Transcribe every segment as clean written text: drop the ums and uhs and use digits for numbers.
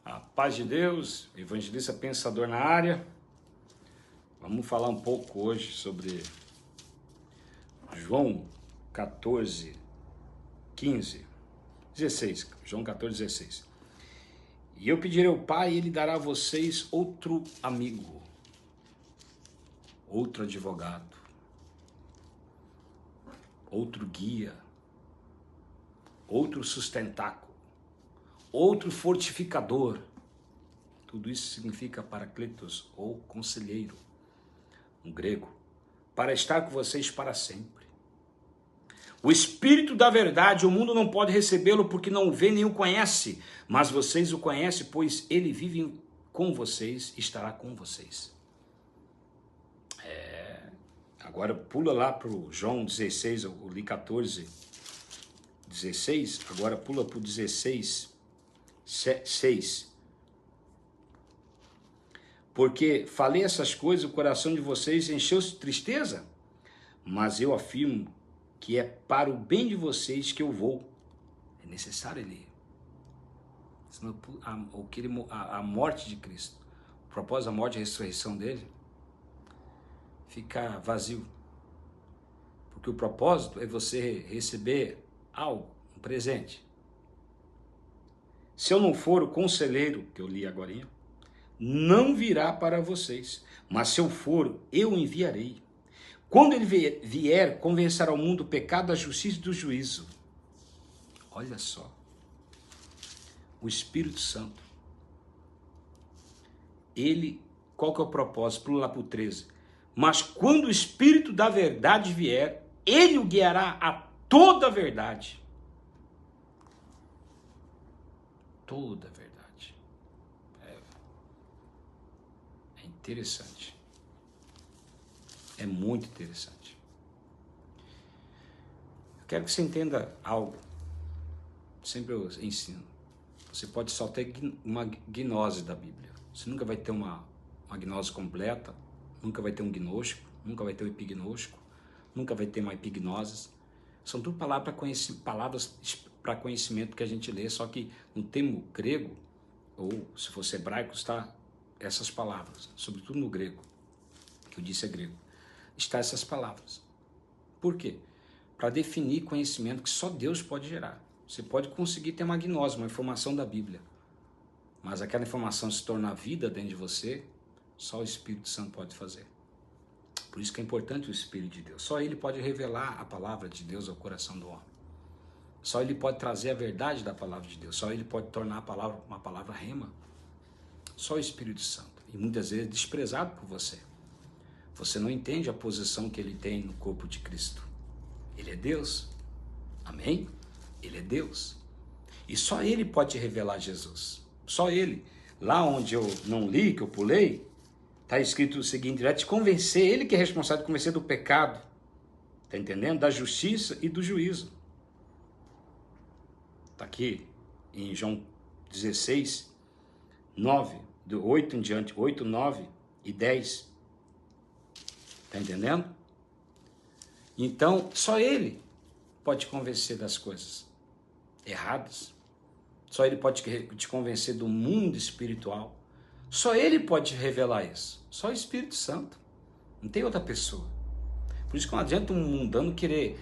A paz de Deus, evangelista pensador na área. Vamos falar um pouco hoje sobre João 14, 15, 16. João 14, 16. E eu pedirei ao Pai, e Ele dará a vocês outro amigo, outro advogado, outro guia, outro sustentáculo, outro fortificador. Tudo isso significa paracletos ou conselheiro, no grego, para estar com vocês para sempre. O Espírito da verdade, o mundo não pode recebê-lo porque não o vê nem o conhece, mas vocês o conhecem, pois ele vive com vocês e estará com vocês. Agora pula lá para o João 16, eu li 14, 16, agora pula para o 16, 6. Porque falei essas coisas, o coração de vocês encheu-se de tristeza, mas eu afirmo que é para o bem de vocês que eu vou. É necessário ele ir. Senão, a morte de Cristo, o propósito da morte e a ressurreição dele, fica vazio. Porque o propósito é você receber algo, um presente. Se eu não for o conselheiro, que eu li agora, não virá para vocês, mas se eu for, eu enviarei. Quando ele vier, convencerá o mundo do pecado, da justiça e do juízo. Olha só. O Espírito Santo. Ele, qual que é o propósito? Pula lá para o 13. Mas quando o Espírito da verdade vier, ele o guiará a toda a verdade. Toda a verdade. É interessante. É muito interessante. Eu quero que você entenda algo. Sempre eu ensino. Você pode só ter uma gnose da Bíblia. Você nunca vai ter uma gnose completa, nunca vai ter um gnóstico, nunca vai ter um epignóstico, nunca vai ter uma epignose. São tudo palavras para conhecimento que a gente lê, só que no termo grego, ou se fosse hebraico, está essas palavras, sobretudo no grego, que eu disse é grego. Está essas palavras. Por quê? Para definir conhecimento que só Deus pode gerar. Você pode conseguir ter uma gnose, uma informação da Bíblia, mas aquela informação se tornar vida dentro de você, só o Espírito Santo pode fazer. Por isso que é importante o Espírito de Deus. Só ele pode revelar a palavra de Deus ao coração do homem. Só ele pode trazer a verdade da palavra de Deus. Só ele pode tornar a palavra uma palavra rema. Só o Espírito Santo. E muitas vezes desprezado por você. Você não entende a posição que ele tem no corpo de Cristo. Ele é Deus. Amém? Ele é Deus. E só ele pode te revelar Jesus. Só ele. Lá onde eu não li, que eu pulei, está escrito o seguinte: vai te convencer, ele que é responsável de convencer do pecado. Está entendendo? Da justiça e do juízo. Está aqui em João 16, 9, do 8 em diante, 8, 9 e 10. Está entendendo? Então, só ele pode te convencer das coisas erradas. Só ele pode te convencer do mundo espiritual. Só ele pode te revelar isso. Só o Espírito Santo. Não tem outra pessoa. Por isso que não adianta um mundano querer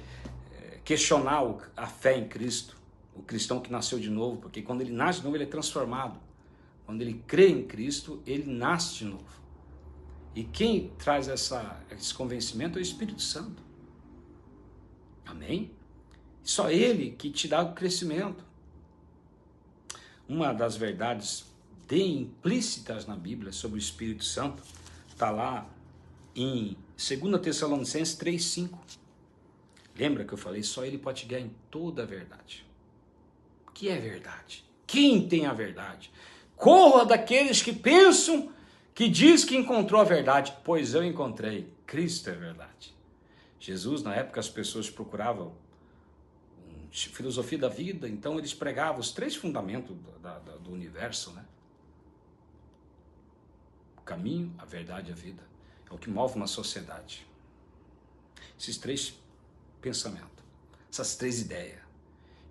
questionar a fé em Cristo. O cristão que nasceu de novo. Porque quando ele nasce de novo, ele é transformado. Quando ele crê em Cristo, ele nasce de novo. E quem traz esse convencimento é o Espírito Santo. Amém? Só ele que te dá o crescimento. Uma das verdades implícitas na Bíblia sobre o Espírito Santo está lá em 2 Tessalonicenses 3,5. Lembra que eu falei? Só ele pode te guiar em toda a verdade. O que é verdade? Quem tem a verdade? Corra daqueles que pensam que diz que encontrou a verdade, pois eu encontrei. Cristo é verdade. Jesus, na época, as pessoas procuravam filosofia da vida, então eles pregavam os 3 fundamentos do universo, né? O caminho, a verdade e a vida. É o que move uma sociedade. Esses 3 pensamentos, essas 3 ideias.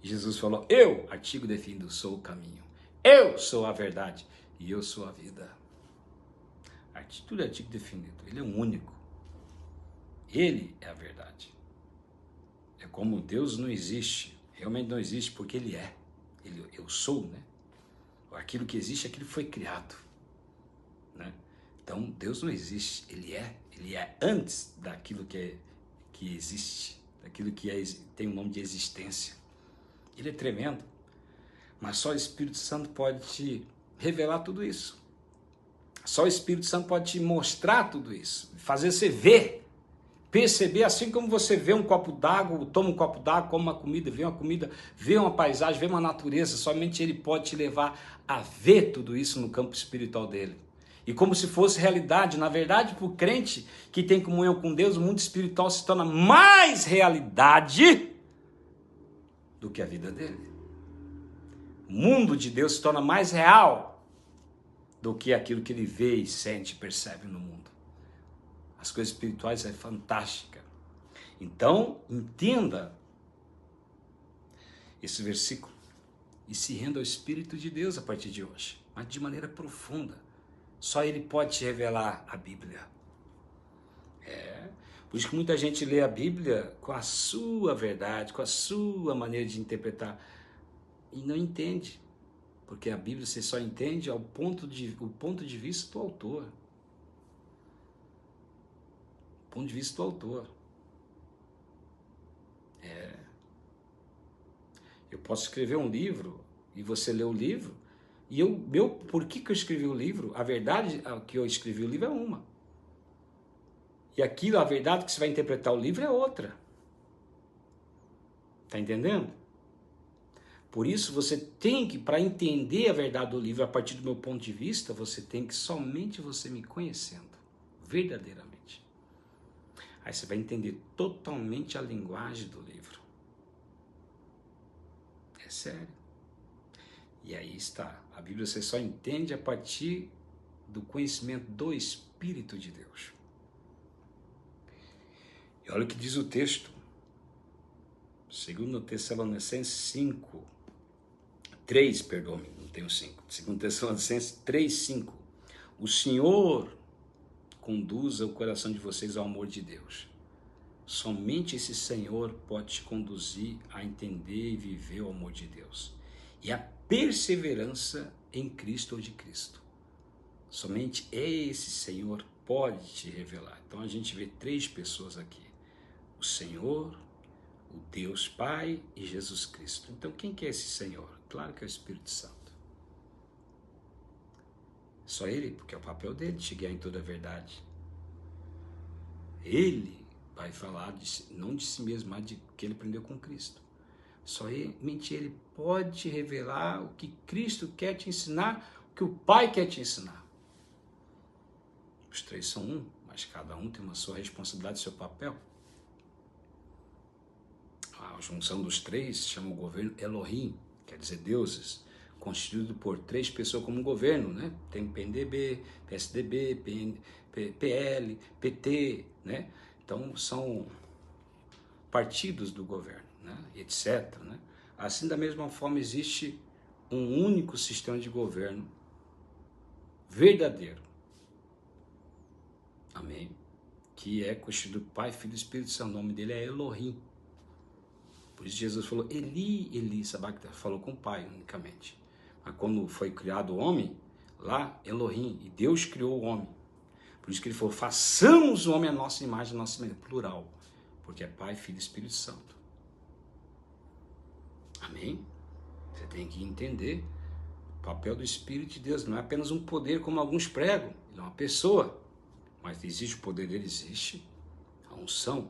E Jesus falou: eu, artigo definido, sou o caminho, Eu sou a verdade e eu sou a vida. Tudo é artigo definido. Ele é o único. Ele é a verdade. É como Deus não existe. Realmente não existe porque Ele é. Eu sou, né? Aquilo que existe, aquilo foi criado, né? Então Deus não existe. Ele é antes daquilo que existe, daquilo que tem o nome de existência. Ele é tremendo. Mas só o Espírito Santo pode te revelar tudo isso. Só o Espírito Santo pode te mostrar tudo isso, fazer você ver, perceber, assim como você vê um copo d'água, toma um copo d'água, come uma comida, vê uma paisagem, vê uma natureza, somente Ele pode te levar a ver tudo isso no campo espiritual dele. E como se fosse realidade, na verdade, para o crente que tem comunhão com Deus, o mundo espiritual se torna mais realidade do que a vida dele. O mundo de Deus se torna mais real do que aquilo que ele vê e sente e percebe no mundo. As coisas espirituais é fantástica. Então, entenda esse versículo e se renda ao Espírito de Deus a partir de hoje, mas de maneira profunda. Só Ele pode te revelar a Bíblia. Por isso que muita gente lê a Bíblia com a sua verdade, com a sua maneira de interpretar e não entende. Porque a Bíblia você só entende o ponto de vista do autor. O ponto de vista do autor. Eu posso escrever um livro e você lê o livro e por que eu escrevi o livro? A verdade que eu escrevi o livro é uma. E a verdade que você vai interpretar o livro é outra. Tá entendendo? Por isso você tem que, para entender a verdade do livro a partir do meu ponto de vista, você tem que somente você me conhecendo, verdadeiramente. Aí você vai entender totalmente a linguagem do livro. É sério. E aí está. A Bíblia você só entende a partir do conhecimento do Espírito de Deus. E olha o que diz o texto. 2 Tessalonicenses 3, perdoe-me, não tenho 5. 2 Tessalonicenses 3, 5. O Senhor conduza o coração de vocês ao amor de Deus. Somente esse Senhor pode te conduzir a entender e viver o amor de Deus. E a perseverança em Cristo ou de Cristo. Somente esse Senhor pode te revelar. Então a gente vê 3 pessoas aqui. O Senhor, o Deus Pai e Jesus Cristo. Então quem que é esse Senhor? Claro que é o Espírito Santo. Só Ele, porque é o papel dele te guiar em toda a verdade. Ele vai falar não de si mesmo, mas de que ele aprendeu com Cristo. Somente Ele pode te revelar o que Cristo quer te ensinar, o que o Pai quer te ensinar. Os 3 são um, mas cada um tem uma sua responsabilidade, seu papel. A junção dos 3 chama o governo Elohim, quer dizer deuses, constituído por 3 pessoas como governo, né? Tem PMDB, PSDB, PL, PT, né? Então são partidos do governo, né? Etc, né? Assim, da mesma forma, existe um único sistema de governo verdadeiro. Amém? Que é constituído Pai, Filho e Espírito Santo. O nome dele é Elohim. Por isso Jesus falou, Eli, Eli, sabacta, falou com o Pai unicamente. Mas quando foi criado o homem, lá, Elohim, e Deus criou o homem. Por isso que ele falou, façamos o homem à nossa imagem, à nossa semelhança, plural. Porque é Pai, Filho e Espírito Santo. Amém? Você tem que entender o papel do Espírito de Deus. Não é apenas um poder como alguns pregam. Ele é uma pessoa. Mas existe o poder dele, existe a unção.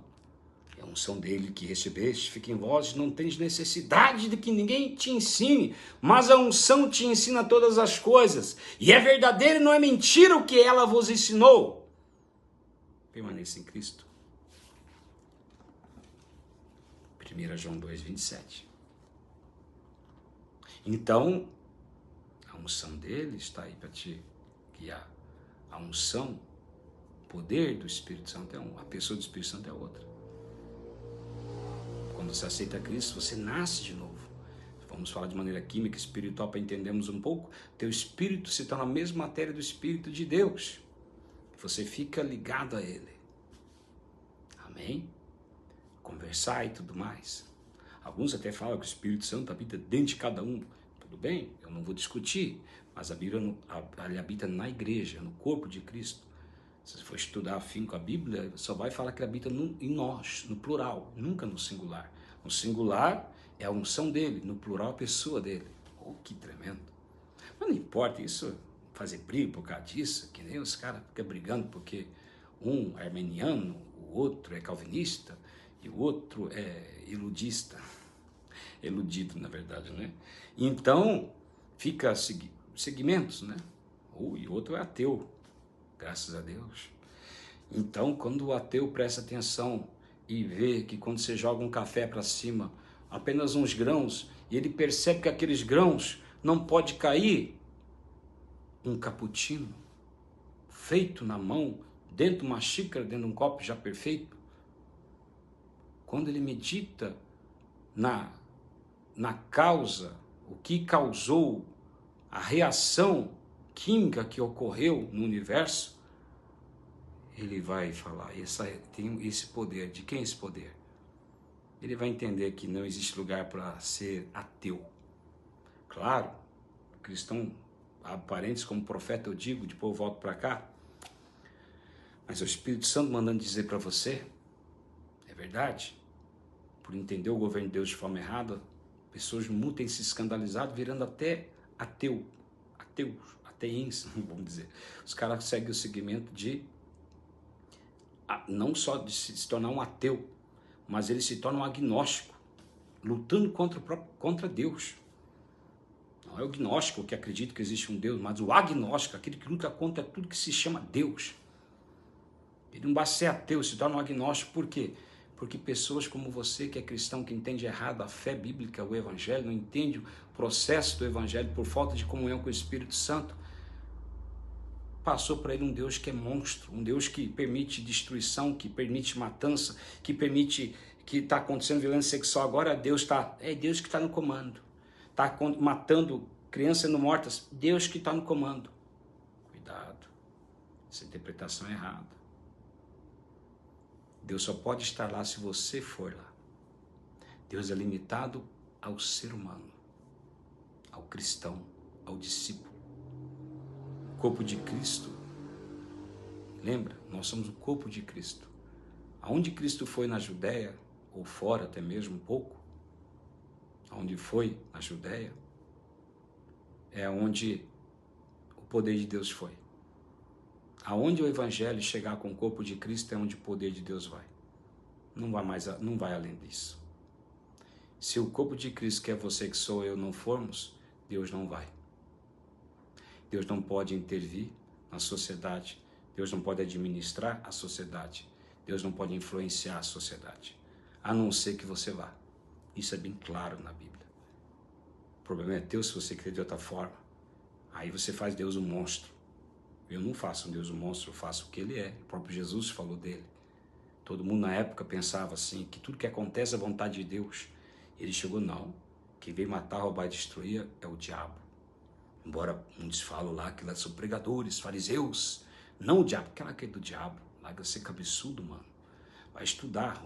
É a unção dele que recebeste, fica em vós, não tens necessidade de que ninguém te ensine, mas a unção te ensina todas as coisas, e é verdadeiro e não é mentira o que ela vos ensinou. Permaneça em Cristo. 1 João 2, 27. Então, a unção dele está aí para te guiar. A unção, o poder do Espírito Santo é um, a pessoa do Espírito Santo é outra. Quando você aceita Cristo, você nasce de novo. vamos falar de maneira química, espiritual, para entendermos um pouco, teu espírito se torna a mesma matéria do Espírito de Deus. Você fica ligado a Ele. Amém? Conversar e tudo mais. Alguns até falam que o Espírito Santo habita dentro de cada um. Tudo bem, eu não vou discutir, mas ele habita na igreja, no corpo de Cristo. Se você for estudar afinco a Bíblia, só vai falar que ele habita em nós, no plural, nunca no singular. No singular é a unção dele, no plural a pessoa dele. Oh, que tremendo. Mas não importa isso, fazer briga por causa disso, que nem os caras ficam brigando porque um é armeniano, o outro é calvinista e o outro é iludista. Eludido, na verdade, né? Então, fica segmentos, né? E o outro é ateu, graças a Deus. Então, quando o ateu presta atenção e vê que quando você joga um café para cima, apenas uns grãos, e ele percebe que aqueles grãos não pode cair, um cappuccino feito na mão, dentro de uma xícara, dentro de um copo já perfeito, quando ele medita na causa, o que causou a reação química que ocorreu no universo, ele vai falar, tem esse poder. De quem é esse poder? Ele vai entender que não existe lugar para ser ateu. Claro, cristão, aparentes como profeta eu digo, depois eu volto para cá, mas o Espírito Santo mandando dizer para você, é verdade, por entender o governo de Deus de forma errada, pessoas muitas têm se escandalizado, virando até ateus, ateienses, vamos dizer. Os caras seguem o segmento de, não só de se tornar um ateu, mas ele se torna um agnóstico, lutando contra Deus. Não é o gnóstico que acredita que existe um Deus, mas o agnóstico, aquele que luta contra tudo que se chama Deus. Ele não basta ser ateu, se torna um agnóstico. Por quê? Porque pessoas como você, que é cristão, que entende errado a fé bíblica, o evangelho, não entende o processo do evangelho por falta de comunhão com o Espírito Santo, passou para ele um Deus que é monstro, um Deus que permite destruição, que permite matança, que permite que está acontecendo violência sexual. Agora é Deus que está no comando. Está matando crianças sendo mortas, Deus que está no comando. Cuidado, essa interpretação é errada. Deus só pode estar lá se você for lá. Deus é limitado ao ser humano, ao cristão, ao discípulo. O corpo de Cristo, lembra? Nós somos o corpo de Cristo. Aonde Cristo foi na Judéia, ou fora até mesmo um pouco, aonde foi na Judéia, é onde o poder de Deus foi. Aonde o evangelho chegar com o corpo de Cristo é onde o poder de Deus vai. Não vai além disso. Se o corpo de Cristo, que é você, que sou eu, não formos, Deus não vai. Deus não pode intervir na sociedade. Deus não pode administrar a sociedade. Deus não pode influenciar a sociedade. A não ser que você vá. Isso é bem claro na Bíblia. O problema é teu se você crê de outra forma. Aí você faz Deus um monstro. Eu não faço um Deus um monstro, eu faço o que ele é. O próprio Jesus falou dele. Todo mundo na época pensava assim, que tudo que acontece é a vontade de Deus. Ele chegou, não. Quem veio matar, roubar e destruir é o diabo. Embora muitos falam lá que lá são pregadores, fariseus. Não o diabo, aquela que é do diabo. Larga ser cabeçudo, mano. Vai estudar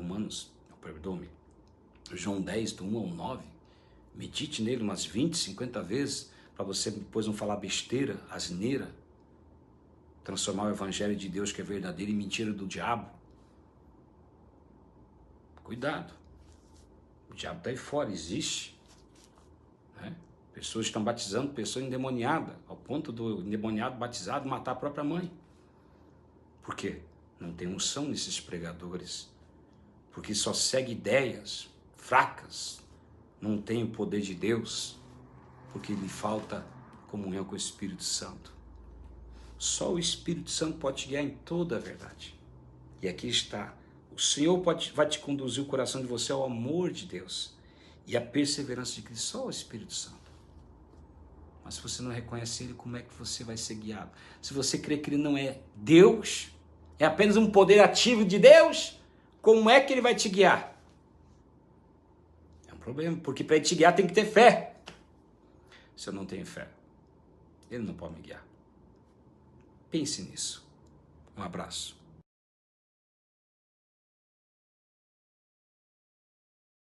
João 10, do 1 ao 9. Medite nele umas 20, 50 vezes, para você depois não falar besteira, asneira. Transformar o evangelho de Deus, que é verdadeiro, em mentira do diabo. Cuidado. O diabo está aí fora, existe. Né? Pessoas estão batizando pessoas endemoniadas, ao ponto do endemoniado batizado matar a própria mãe. Por quê? Não tem unção nesses pregadores. Porque só segue ideias fracas. Não tem o poder de Deus. Porque lhe falta comunhão com o Espírito Santo. Só o Espírito Santo pode te guiar em toda a verdade. E aqui está. O Senhor vai te conduzir o coração de você ao amor de Deus e à perseverança de Cristo. Só o Espírito Santo. Mas se você não reconhece Ele, como é que você vai ser guiado? Se você crê que Ele não é Deus, é apenas um poder ativo de Deus, como é que Ele vai te guiar? É um problema, porque para Ele te guiar tem que ter fé. se eu não tenho fé? Ele não pode me guiar. Pense nisso. Um abraço.